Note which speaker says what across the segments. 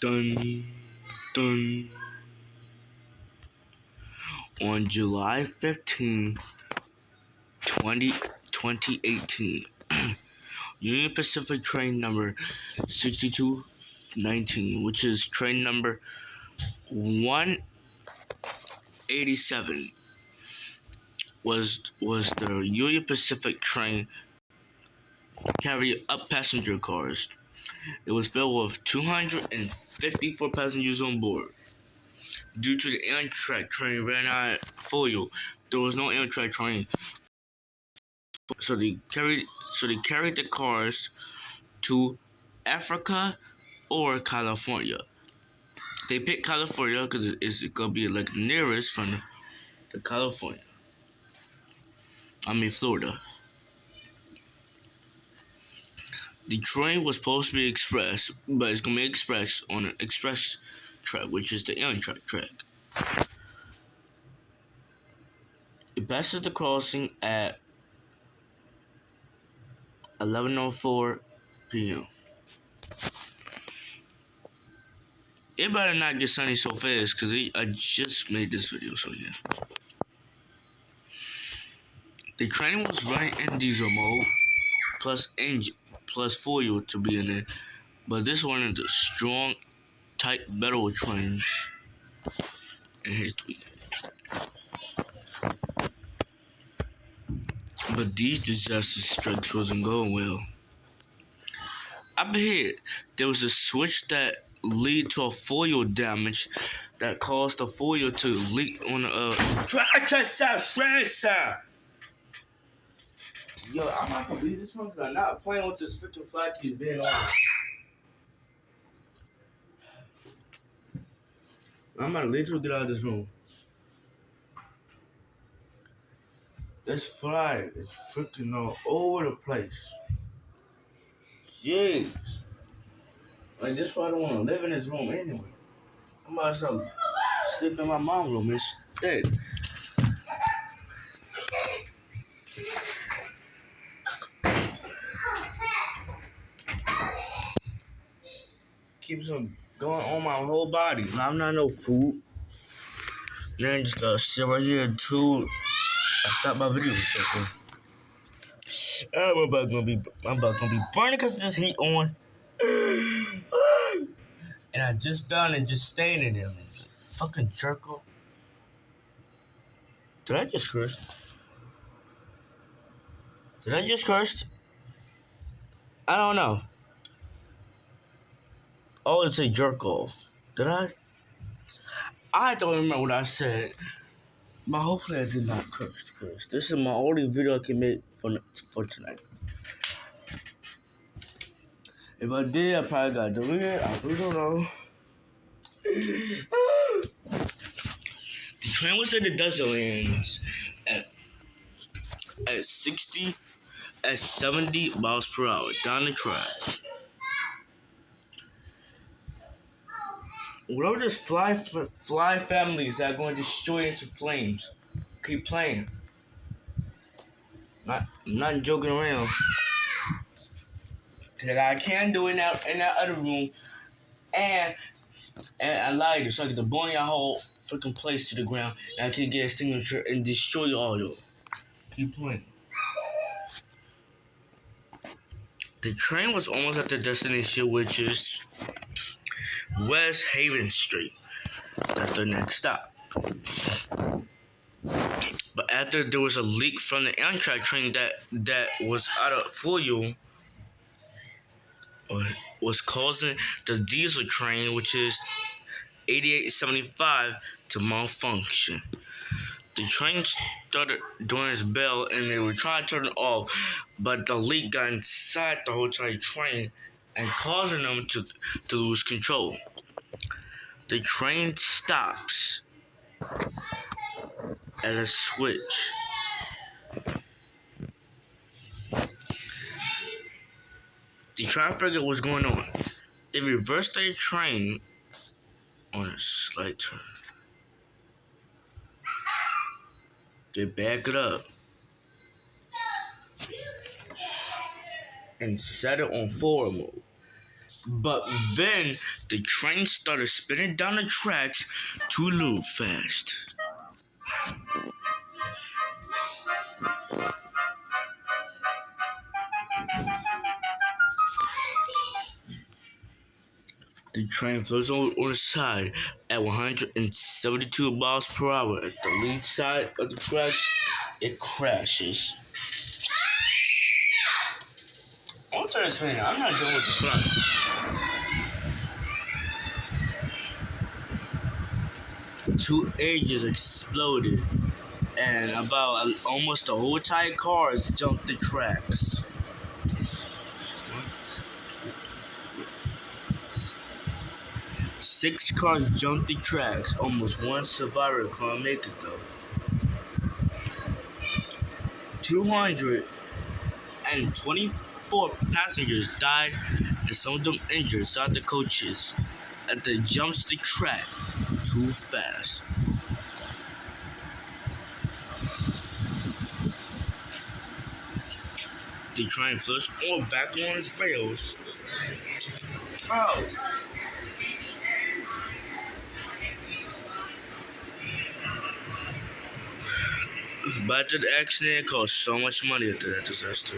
Speaker 1: Dun, dun. On July 15, 2018, Union Pacific train number 6219, which is train number 187, was the Union Pacific train carry up passenger cars. It was filled with 254 passengers on board. Due to the Amtrak train ran out of fuel, there was no Amtrak train, so they carried the cars to Africa or California. They picked California because it's gonna be like nearest from the California. Florida. The train was supposed to be express, but it's gonna be express on an express track, which is the Amtrak track. It passes the crossing at 11:04 p.m. It better not get sunny so fast, because I just made this video, so yeah. The train was running in diesel mode, plus engine, plus fuel to be in it, but this one of the strong, tight metal trains in history. But these disaster strikes wasn't going well. Up ahead, there was a switch that led to a fuel damage that caused the fuel to leak on the Yo, I'm not gonna leave this one because I'm not playing with this freaking flag he's been on. I'm gonna literally get out of this room. This flag is freaking all over the place. Jeez. Like, this why I don't want to live in this room anyway. I'm about to sleep in my mom's room instead. Keeps on going on my whole body. I'm not no food. Then I just gotta sit right here until I stop my video or something. I'm about to be burning because of this heat on. And I just done and just staying in there, man. Fucking jerk off. Did I just curse? I don't know. I would say jerk off. Did I? I don't remember what I said. But hopefully I did not curse, because this is my only video I can make for tonight. If I did, I probably got deleted. I really don't know. The train was in the desert lands at 70 miles per hour down the track. Whatever this fly families that are going to destroy into flames, keep playing. Not joking around. Cause I can do it in that other room, and a lighter, so I can burn your whole freaking place to the ground, and I can get a signature and destroy all y'all. Keep playing. The train was almost at the destination, which is West Haven Street. That's the next stop. But after there was a leak from the Amtrak train that was out of fuel, was causing the diesel train, which is 8875, to malfunction. The train started doing its bell, and they were trying to turn it off, but the leak got inside the whole entire train and causing them to lose control. The train stops at a switch. They tried to figure out what's going on. They reversed their train on a slight turn. They back it up and set it on forward mode. But then the train started spinning down the tracks too little fast. The train floats on the side at 172 miles per hour. At the lead side of the tracks, it crashes. I'll tell you this thing, I'm not done with this film. Two engines exploded, and about almost the whole entire cars jumped the tracks. Six cars jumped the tracks. Almost one survivor couldn't make it though. 224 passengers died and some of them injured inside the coaches as they jumped the track too fast. The train flips on back on its rails. Oh, but the accident cost so much money after that disaster.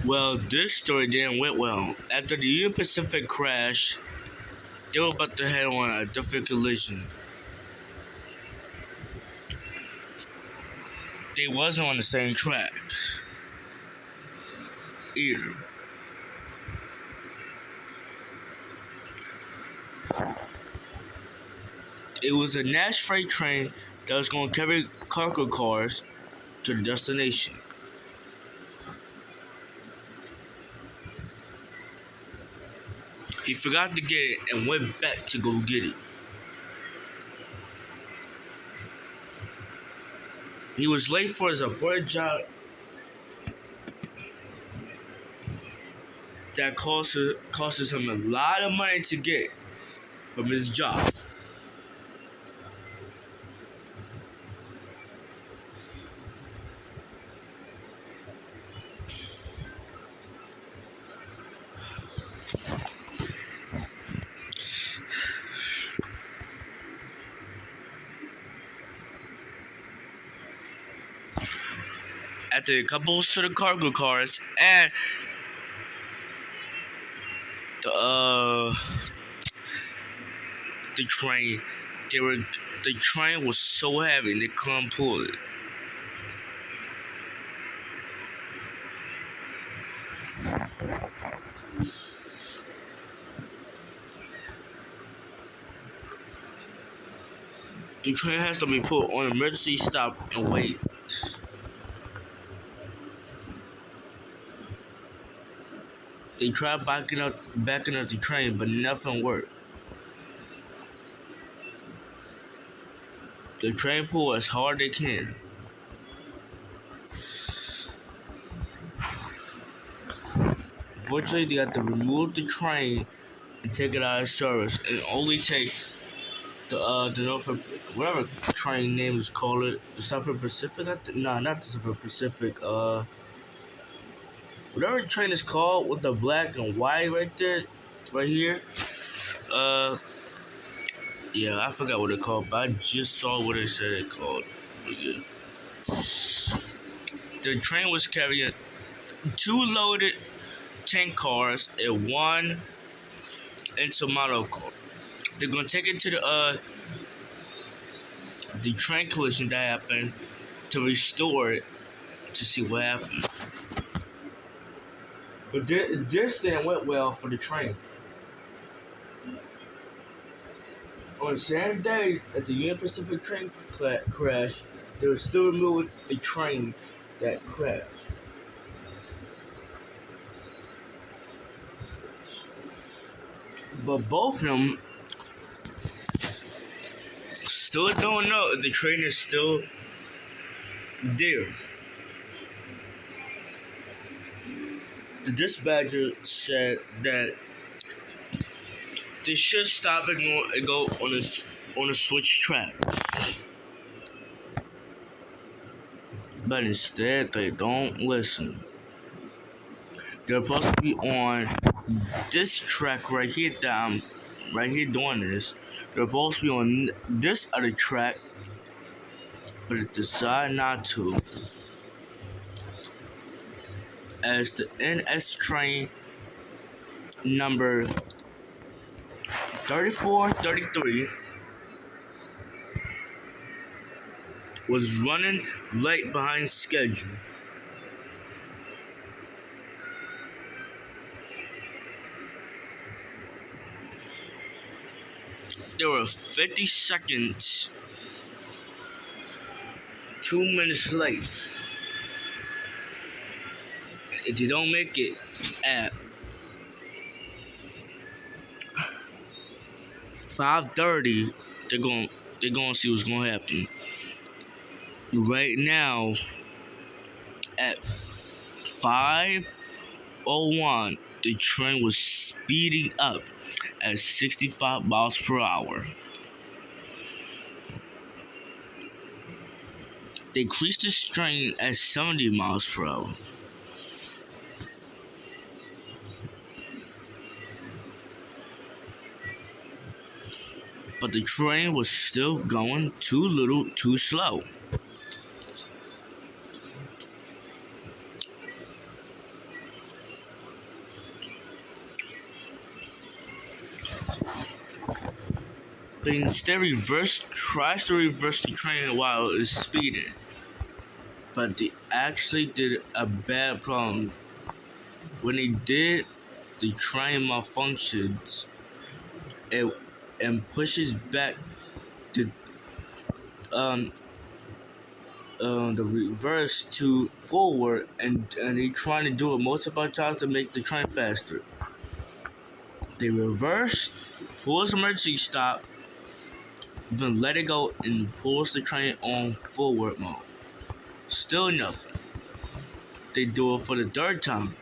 Speaker 1: Well, this story didn't went well. After the Union Pacific crash, they were about to head on a different collision. They wasn't on the same track either. It was a Nash freight train that was going to carry cargo cars to the destination. He forgot to get it and went back to go get it. He was late for his important job that costs him a lot of money to get from his job. After it couples to the cargo cars and the the train, the train was so heavy they couldn't pull it. The train has to be put on emergency stop and wait. They tried backing up the train, but nothing worked. The train pulled as hard as they can. Fortunately, they had to remove the train and take it out of service, and only take the Norfolk, whatever train name is called it, the Southern Pacific. No, not the Southern Pacific. Whatever train is called with the black and white right there, right here. Uh, yeah, I forgot what it's called, but I just saw what it said it called. Yeah. The train was carrying 2 loaded tank cars and 1 intermodal car. They're gonna take it to the train collision that happened to restore it to see what happened. But this didn't went well for the train. On the same day that the Union Pacific train crash, they were still removing the train that crashed. But both of them still don't know if the train is still there. The dispatcher said that they should stop and go on a switch track. But instead, they don't listen. They're supposed to be on this track right here that I'm right here doing this. They're supposed to be on this other track, but it decided not to. As the NS train number 3433 was running late behind schedule. There were 50 seconds, 2 minutes late. If you don't make it at 5:30, they're gonna see what's gonna happen. Right now, at 5:01, the train was speeding up at 65 miles per hour. They increased the train at 70 miles per hour. But the train was still going too slow. They instead tries to reverse the train while it's speeding. But they actually did a bad problem. When they did, the train malfunctions and, and pushes back the um the reverse to forward, and they trying to do it multiple times to make the train faster. They reverse, pulls emergency stop, then let it go and pulls the train on forward mode. Still nothing. They do it for the third time.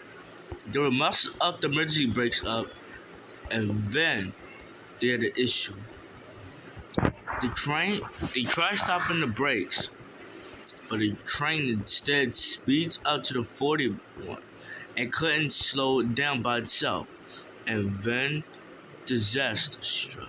Speaker 1: They will mess up the emergency brakes up, and then they had the issue. They try stopping the brakes, but the train instead speeds up to the 41 and couldn't slow it down by itself. And then disaster struck.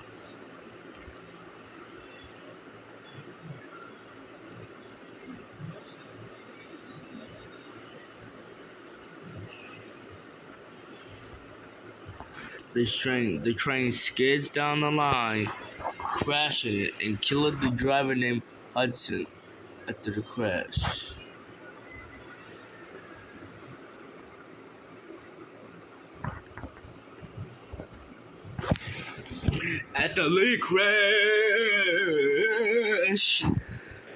Speaker 1: The train skids down the line, crashing it and killing the driver named Hudson after the crash. At the late crash,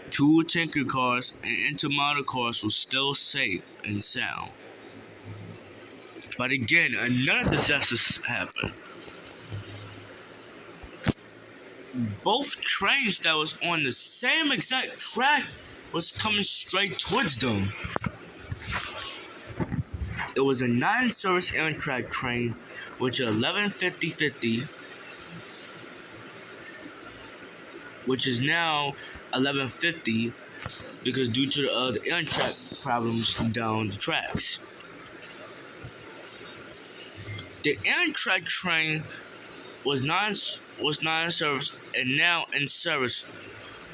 Speaker 1: two tanker cars and intermodal cars were still safe and sound. But again, another disaster happened. Both trains that was on the same exact track was coming straight towards them. It was a non-service Amtrak train, which 1150, which is now 1150 because due to the Amtrak problems down the tracks. The Amtrak train was non-service and now in service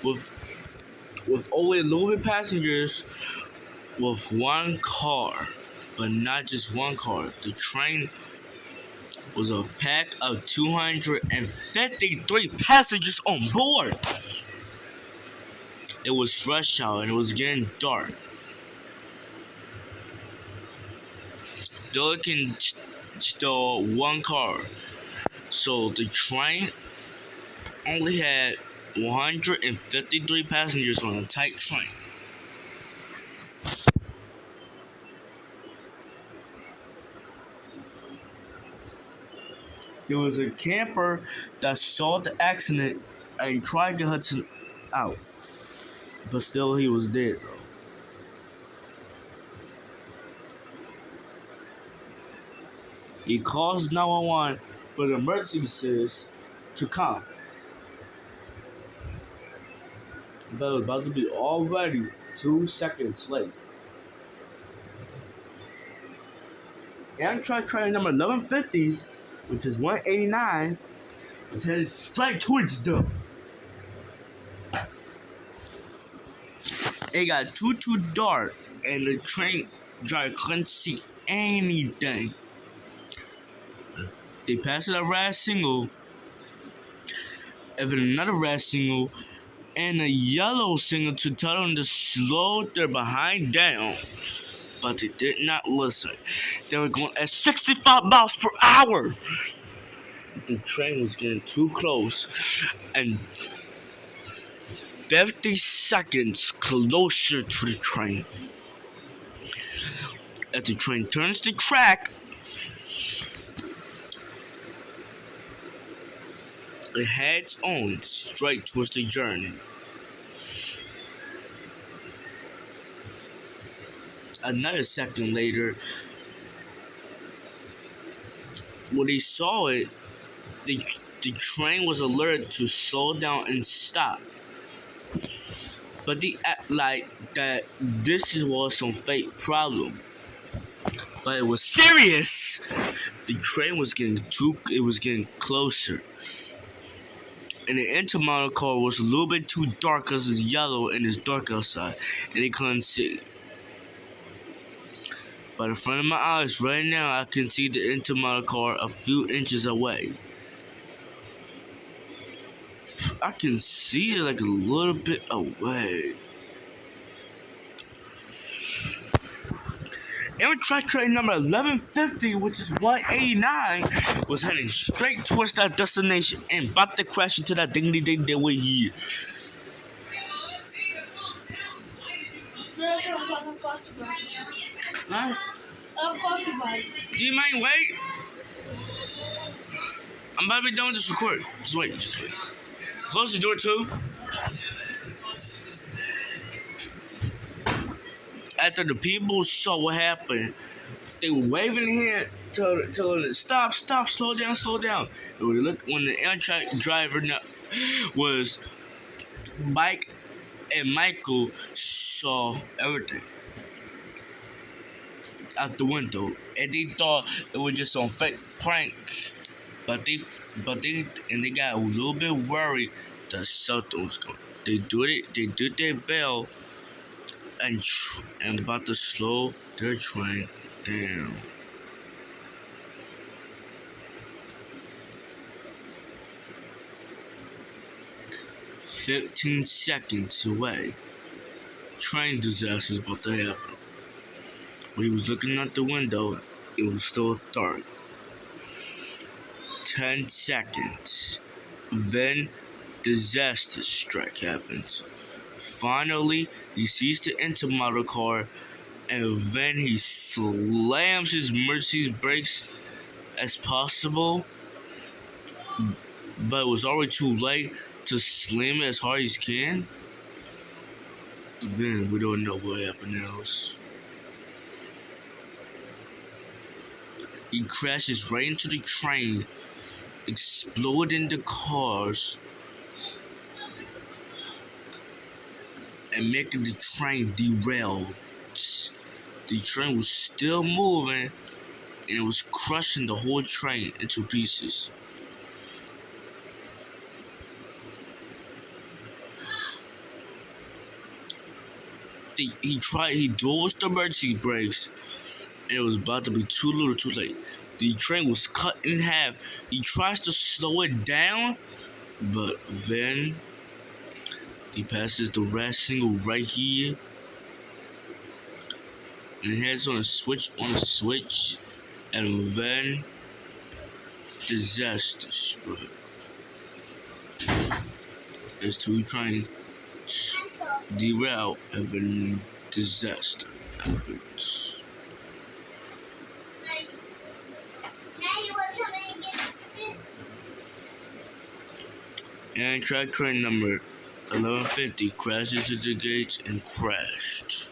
Speaker 1: with only a little bit passengers with one car, but not just one car. The train was a pack of 253 passengers on board. It was rush hour and it was getting dark. They can store one car, so the train only had 153 passengers on a tight train. There was a camper that saw the accident and tried to get Hudson out, but still he was dead though. He calls 911 for the emergency service to come. But it was about to be already 2 seconds late. Amtrak train number 1150, which is 189, was headed straight towards them. It got too dark, and the train driver couldn't see anything. They passed a red signal, and then another red signal, and a yellow signal to tell them to slow their behind down. But they did not listen. They were going at 65 miles per hour. The train was getting too close, and 50 seconds closer to the train. As the train turns the track, it heads on straight towards the journey. Another second later, when they saw it, the train was alerted to slow down and stop. But they act like that this was some fake problem. But it was serious. The train was getting closer. And the intermodal car was a little bit too dark because it's yellow and it's dark outside. And they couldn't see. But in front of my eyes right now, I can see the intermodal car a few inches away. I can see it like a little bit away. Amtrak train number 1150, which is 189, was heading straight towards that destination and about to crash into that diggity dig that way here. Huh? Do you mind wait? I'm about to be done with this record. Just wait. Close the door too. After the people saw what happened, they were waving their hand, telling it, stop, slow down. When the Amtrak driver was Mike and Michael saw everything out the window, and they thought it was just some fake prank. But they got a little bit worried that something was going. They did their bell and about to slow their train down. "15 seconds away, train disaster is about to happen." When he was looking out the window, it was still dark. 10 seconds. Then disaster strike happens. Finally, he sees the intermodal car, and then he slams his emergency brakes as possible, but it was already too late to slam it as hard as he can. Then we don't know what happened else. He crashes right into the train, exploding the cars, and making the train derail. The train was still moving, and it was crushing the whole train into pieces. He drove the emergency brakes, and it was about to be too little too late. The train was cut in half. He tries to slow it down, but then he passes the red signal right here, and heads on a switch, and then disaster struck. As two trains derail, and then disaster happens. And train number 1150 crashed into the gates and crashed.